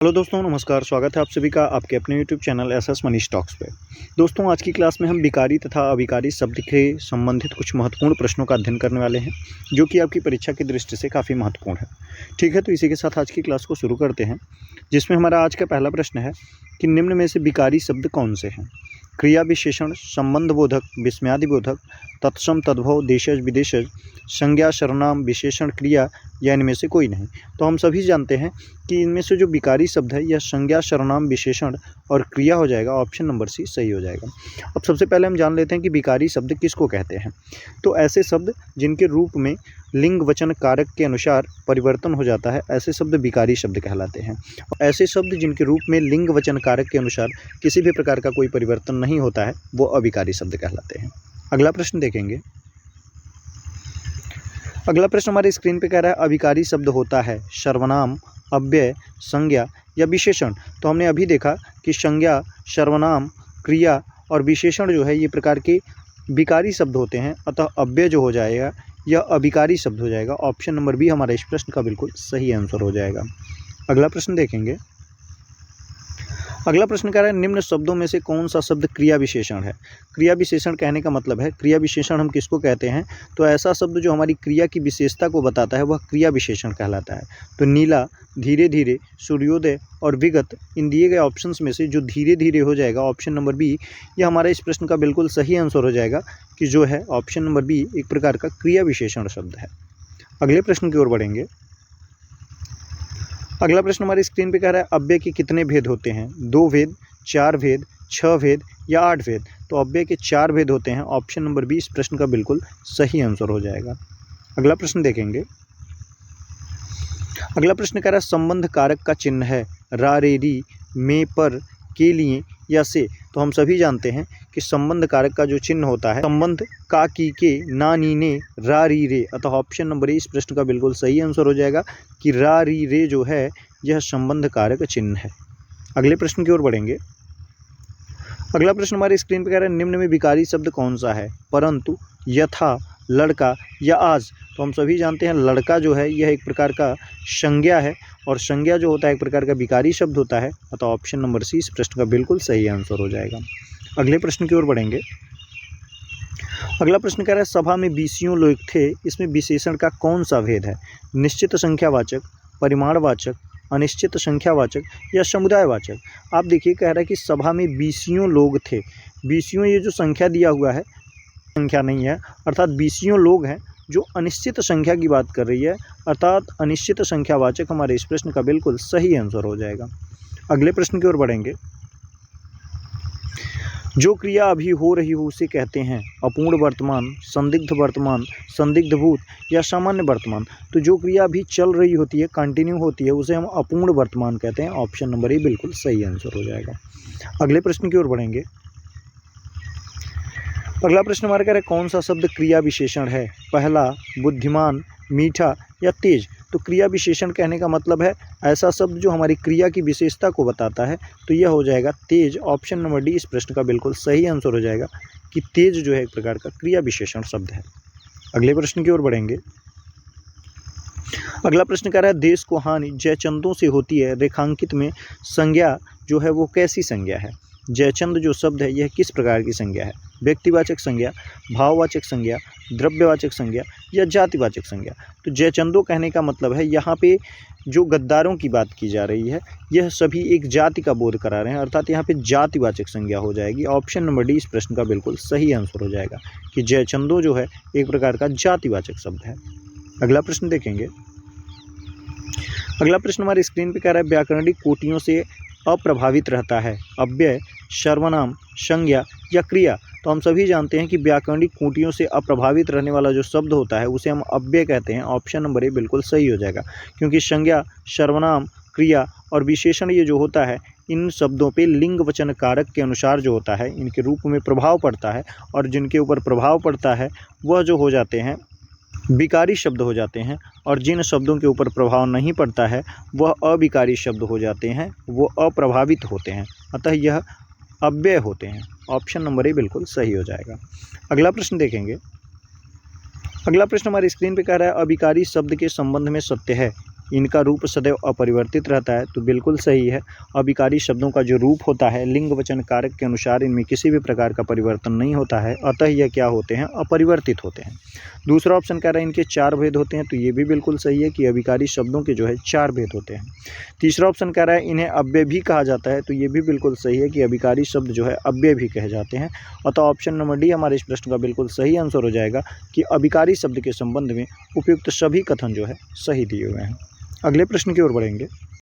Hello दोस्तों, नमस्कार। स्वागत है आप सभी का आपके अपने YouTube channel SS Manish talks पे। दोस्तों, आज की क्लास में हम विकारी तथा अविकारी शब्द के संबंधित कुछ महत्वपूर्ण प्रश्नों का अध्ययन करने वाले हैं, जो कि आपकी परीक्षा की दृष्टि से काफ़ी महत्वपूर्ण है। ठीक है, तो इसी के साथ आज की क्लास को शुरू करते हैं, जिसमें हमारा आज का पहला प्रश्न है कि निम्न में से विकारी शब्द कौन से हैं? क्रिया विशेषण, संबंध बोधक, विस्मयादि बोधक, तत्सम तद्भव, देशज विदेशज, संज्ञा सर्वनाम, विशेषण क्रिया, या इनमें से कोई नहीं। तो हम सभी जानते हैं कि इनमें से जो विकारी शब्द है यह संज्ञा सर्वनाम विशेषण और क्रिया हो जाएगा। ऑप्शन नंबर सी सही हो जाएगा। अब सबसे पहले हम जान लेते हैं कि विकारी शब्द किसको कहते हैं। तो ऐसे शब्द जिनके रूप में लिंग वचन कारक के अनुसार परिवर्तन हो जाता है, ऐसे शब्द विकारी शब्द कहलाते हैं। ऐसे शब्द जिनके रूप में लिंग वचन कारक के अनुसार किसी भी प्रकार का कोई परिवर्तन नहीं होता है, वो अविकारी शब्द कहलाते हैं। अगला प्रश्न देखेंगे। अगला प्रश्न हमारी स्क्रीन पे कह रहा है अविकारी शब्द होता है सर्वनाम, अव्यय, संज्ञा या विशेषण। तो हमने अभी देखा कि संज्ञा, सर्वनाम, क्रिया और विशेषण जो है ये प्रकार के विकारी शब्द होते हैं, अतः अव्यय जो हो जाएगा यह अविकारी शब्द हो जाएगा। ऑप्शन नंबर बी हमारा इस प्रश्न का बिल्कुल सही आंसर हो जाएगा। अगला प्रश्न देखेंगे। अगला प्रश्न कह रहा है निम्न शब्दों में से कौन सा शब्द क्रिया विशेषण है? क्रिया विशेषण कहने का मतलब है, क्रिया विशेषण हम किसको कहते हैं? तो ऐसा शब्द जो हमारी क्रिया की विशेषता को बताता है वह क्रिया विशेषण कहलाता है। तो नीला, धीरे धीरे, सूर्योदय और विगत, इन दिए गए ऑप्शंस में से जो धीरे धीरे हो जाएगा, ऑप्शन नंबर बी, यह हमारा इस प्रश्न का बिल्कुल सही आंसर हो जाएगा कि जो है ऑप्शन नंबर बी एक प्रकार का क्रिया विशेषण शब्द है। अगले प्रश्न की ओर बढ़ेंगे। अगला प्रश्न हमारी स्क्रीन पे कह रहा है अव्यय के कितने भेद होते हैं? 2 भेद, 4 भेद, 6 भेद या 8 भेद? तो अव्यय के 4 भेद होते हैं। ऑप्शन नंबर बी इस प्रश्न का बिल्कुल सही आंसर हो जाएगा। अगला प्रश्न देखेंगे। अगला प्रश्न कह रहा है संबंध कारक का चिन्ह है रा, रे, री, में, पर, के लिए या से। तो हम सभी जानते हैं कि संबंध कारक का जो चिन्ह होता है संबंध का, की, के, ना, नी, ने, रा, री, रे, अतः ऑप्शन नंबर ए इस प्रश्न का बिल्कुल सही आंसर हो जाएगा कि रा, री, रे जो है यह संबंध कारक चिन्ह है। अगले प्रश्न की ओर बढ़ेंगे। अगला प्रश्न हमारे स्क्रीन पर कह रहा है निम्न में विकारी शब्द कौन सा है? परंतु, यथा, लड़का या आज। तो हम सभी जानते हैं लड़का जो है यह एक प्रकार का संज्ञा है और संज्ञा जो होता है एक प्रकार का विकारी शब्द होता है, अतः ऑप्शन नंबर सी इस प्रश्न का बिल्कुल सही आंसर हो जाएगा। अगले प्रश्न की ओर बढ़ेंगे। अगला प्रश्न कह रहा है सभा में 20 लोग थे, इसमें विशेषण का कौन सा भेद है? निश्चित संख्यावाचक, परिमाणवाचक, अनिश्चित संख्यावाचक या समुदायवाचक? आप देखिए कह रहा है कि सभा में 20 लोग थे। 20 ये जो संख्या दिया हुआ है संख्या नहीं है, अर्थात 20 लोग हैं जो अनिश्चित संख्या की बात कर रही है, अर्थात अनिश्चित संख्यावाचक हमारे इस प्रश्न का बिल्कुल सही आंसर हो जाएगा। अगले प्रश्न की ओर बढ़ेंगे। जो क्रिया अभी हो रही हो उसे कहते हैं अपूर्ण वर्तमान, संदिग्ध भूत या सामान्य वर्तमान। तो जो क्रिया अभी चल रही होती है, कंटिन्यू होती है, उसे हम अपूर्ण वर्तमान कहते हैं। ऑप्शन नंबर ए बिल्कुल सही आंसर हो जाएगा। अगले प्रश्न की ओर बढ़ेंगे। अगला प्रश्न हमारा कह रहा है कौन सा शब्द क्रिया विशेषण है? पहला, बुद्धिमान, मीठा या तेज। तो क्रिया विशेषण कहने का मतलब है ऐसा शब्द जो हमारी क्रिया की विशेषता को बताता है, तो यह हो जाएगा तेज। ऑप्शन नंबर डी इस प्रश्न का बिल्कुल सही आंसर हो जाएगा कि तेज जो है एक प्रकार का क्रिया विशेषण शब्द है। अगले प्रश्न की ओर बढ़ेंगे। अगला प्रश्न कह रहा है देश को हानि जयचंदों से होती है, रेखांकित में संज्ञा जो है वो कैसी संज्ञा है? जयचंद जो शब्द है यह किस प्रकार की संज्ञा है? व्यक्तिवाचक संज्ञा, भाववाचक संज्ञा, द्रव्यवाचक संज्ञा या जातिवाचक संज्ञा? तो जयचंदो कहने का मतलब है यहाँ पे जो गद्दारों की बात की जा रही है यह सभी एक जाति का बोध करा रहे हैं, अर्थात यहाँ पे जातिवाचक संज्ञा हो जाएगी। ऑप्शन नंबर डी इस प्रश्न का बिल्कुल सही आंसर हो जाएगा कि जयचंदो जो है एक प्रकार का जातिवाचक शब्द है। अगला प्रश्न देखेंगे। अगला प्रश्न हमारी स्क्रीन पे कह रहा है व्याकरणिक कोटियों से अप्रभावित रहता है अव्यय, सर्वनाम, संज्ञा या क्रिया। तो हम सभी जानते हैं कि व्याकरणिक कोटियों से अप्रभावित रहने वाला जो शब्द होता है उसे हम अव्यय कहते हैं। ऑप्शन नंबर ए बिल्कुल सही हो जाएगा क्योंकि संज्ञा, सर्वनाम, क्रिया और विशेषण ये जो होता है इन शब्दों पे लिंग वचन कारक के अनुसार जो होता है इनके रूप में प्रभाव पड़ता है, और जिनके ऊपर प्रभाव पड़ता है वह जो हो जाते हैं विकारी शब्द हो जाते हैं, और जिन शब्दों के ऊपर प्रभाव नहीं पड़ता है वह अविकारी शब्द हो जाते हैं, वो अप्रभावित होते हैं, अतः यह अव्यय होते हैं। ऑप्शन नंबर ए बिल्कुल सही हो जाएगा। अगला प्रश्न देखेंगे। अगला प्रश्न हमारी स्क्रीन पे कह रहा है अविकारी शब्द के संबंध में सत्य है इनका रूप सदैव अपरिवर्तित रहता है, तो बिल्कुल सही है। अभिकारी शब्दों का जो रूप होता है लिंग वचन कारक के अनुसार इनमें किसी भी प्रकार का परिवर्तन नहीं होता है, अतः यह क्या होते हैं, अपरिवर्तित होते हैं। दूसरा ऑप्शन कह रहा है इनके 4 भेद होते हैं, तो ये भी बिल्कुल सही है कि अभिकारी शब्दों के जो है 4 भेद होते हैं। तीसरा ऑप्शन कह रहा है इन्हें अव्यय भी कहा जाता है, तो ये भी बिल्कुल सही है कि अभिकारी शब्द जो है अव्यय भी कहे जाते हैं। अतः ऑप्शन नंबर डी हमारे इस प्रश्न का बिल्कुल सही आंसर हो जाएगा कि अभिकारी शब्द के संबंध में उपयुक्त सभी कथन जो है सही दिए हुए हैं। अगले प्रश्न की ओर बढ़ेंगे।